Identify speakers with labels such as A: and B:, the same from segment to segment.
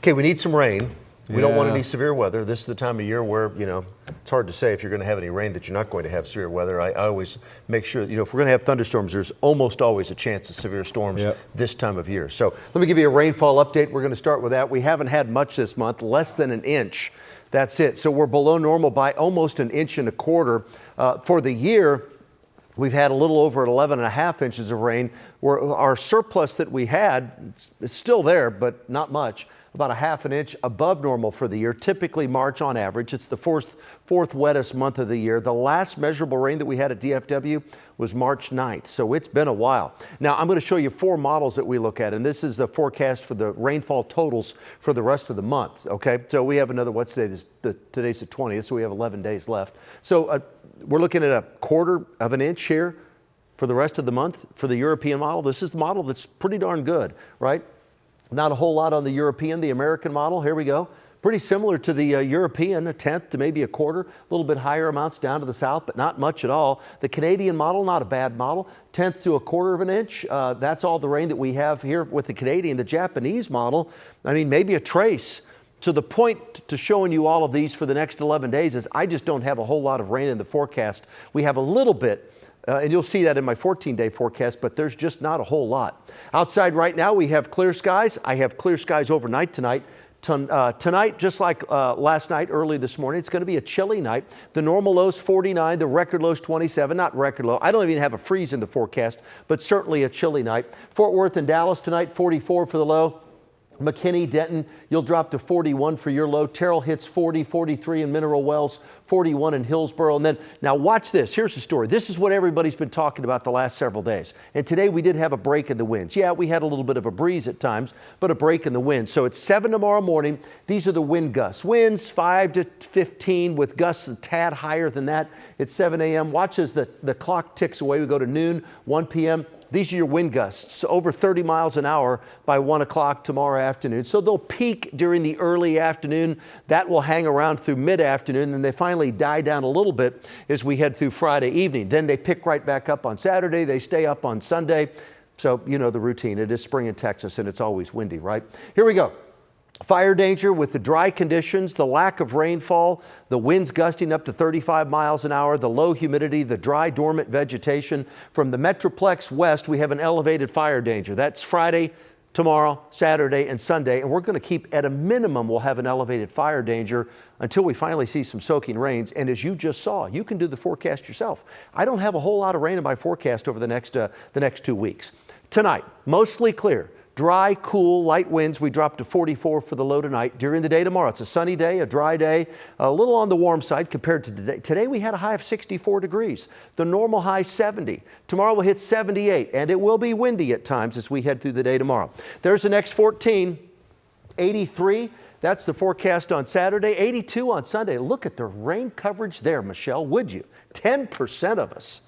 A: Okay, we need some rain. We don't want
B: Yeah.
A: any severe weather. This is the time of year where, it's hard to say if you're going to have any rain that you're not going to have severe weather. I always make sure, if we're going to have thunderstorms, there's almost always a chance of severe storms this time of year. So let me give you a rainfall update. We're going to start with that. We haven't had much this month, less than an inch. That's it. So we're below normal by almost an inch and a quarter. For the year, we've had a little over 11.5 inches of rain. Our surplus that we had, it's still there, but not much. About a half an inch above normal for the year. Typically March on average. It's the fourth wettest month of the year. The last measurable rain that we had at DFW was March 9th. So it's been a while. Now I'm going to show you 4 models that we look at, and this is the forecast for the rainfall totals for the rest of the month. Okay, so we have another, what's today? Today's the 20th, so we have 11 days left. So we're looking at a quarter of an inch here for the rest of the month for the European model. This is the model that's pretty darn good, right? Not a whole lot on the European, the American model. Here we go. Pretty similar to the European, a tenth to maybe a quarter, a little bit higher amounts down to the south, but not much at all. The Canadian model, not a bad model, tenth to a quarter of an inch. That's all the rain that we have here with the Canadian. The Japanese model, I mean, maybe a trace. So the point to showing you all of these for the next 11 days is I just don't have a whole lot of rain in the forecast. We have a little bit. And you'll see that in my 14-day forecast, but there's just not a whole lot. Outside right now, we have clear skies. I have clear skies overnight tonight. Tonight, just like last night, early this morning, it's going to be a chilly night. The normal low is 49, the record low is 27, not record low. I don't even have a freeze in the forecast, but certainly a chilly night. Fort Worth and Dallas tonight, 44 for the low. McKinney, Denton, you'll drop to 41 for your low. Terrell hits 40, 43 in Mineral Wells, 41 in Hillsboro. And then, now watch this. Here's the story. This is what everybody's been talking about the last several days. And today we did have a break in the winds. Yeah, we had a little bit of a breeze at times, but a break in the wind. So it's 7 tomorrow morning. These are the wind gusts. Winds 5 to 15 with gusts a tad higher than that. It's 7 a.m. Watch as the clock ticks away. We go to noon, 1 p.m. These are your wind gusts, over 30 miles an hour by 1 o'clock tomorrow afternoon. So they'll peak during the early afternoon. That will hang around through mid-afternoon, and they finally die down a little bit as we head through Friday evening. Then they pick right back up on Saturday. They stay up on Sunday. So you know the routine. It is spring in Texas, and it's always windy, right? Here we go. Fire danger with the dry conditions, the lack of rainfall, the winds gusting up to 35 miles an hour, the low humidity, the dry dormant vegetation. From the Metroplex west, we have an elevated fire danger. That's Friday, tomorrow, Saturday, and Sunday. And we're going to keep, at a minimum, we'll have an elevated fire danger until we finally see some soaking rains. And as you just saw, you can do the forecast yourself. I don't have a whole lot of rain in my forecast over the next 2 weeks. Tonight, mostly clear. Dry, cool, light winds. We drop to 44 for the low tonight. During the day tomorrow, it's a sunny day, a dry day, a little on the warm side compared to today. Today we had a high of 64 degrees. The normal high 70. Tomorrow we'll hit 78, and it will be windy at times as we head through the day tomorrow. There's the next 14, 83. That's the forecast on Saturday, 82 on Sunday. Look at the rain coverage there, Michelle, would you? 10% of us.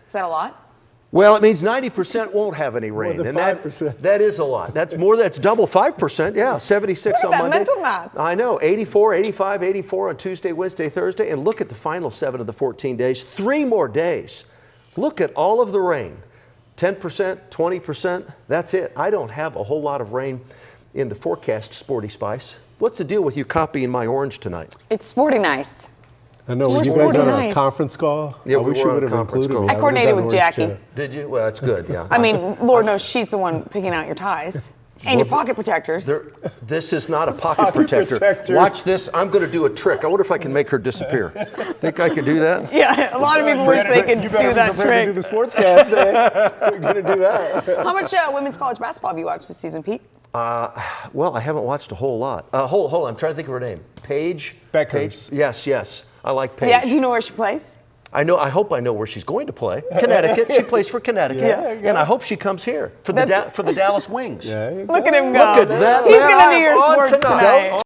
C: Is that a lot?
A: Well, it means 90% won't have any rain.
B: More than
A: and
B: 5%.
A: That is a lot. That's double 5%. Yeah, 76 on Monday.
C: Mental math.
A: I know, 84, 85, 84 on Tuesday, Wednesday, Thursday. And look at the final 7 of the 14 days. 3 more days. Look at all of the rain. 10%, 20%, that's it. I don't have a whole lot of rain in the forecast, Sporty Spice. What's the deal with you copying my orange tonight?
C: It's sporty nice.
B: I know, were
C: We're
B: you guys on
C: nice.
B: a conference call?
A: Yeah,
B: I
A: we
B: wish
A: were
B: you
A: on a
B: would have
A: conference
B: included
A: call.
B: me.
C: I coordinated
B: would've
C: with
B: done orange
C: Jackie.
B: chair.
A: Did you? Well, that's good, yeah.
C: I mean, Lord knows she's the one picking out your ties. And your pocket protectors.
A: This is not a pocket protector. Watch this. I'm going to do a trick. I wonder if I can make her disappear. Think I can do that?
C: Yeah, a lot of people wish they could do that
B: You
C: trick.
B: do the sportscast day. We're going to do that.
C: How much women's college basketball have you watched this season, Pete?
A: Well, I haven't watched a whole lot. Hold on. I'm trying to think of her name. Paige?
B: Beckers.
A: Paige? Yes. I like Paige.
C: Yeah, do you know where she plays?
A: I hope I know where she's going to play. Connecticut. She plays for Connecticut.
B: Yeah.
A: And I hope she comes here for the Dallas Wings.
B: Yeah, you go.
C: Look at him go.
A: Look at that.
C: He's
A: man.
C: going to do your
A: I'm on
C: sports tonight.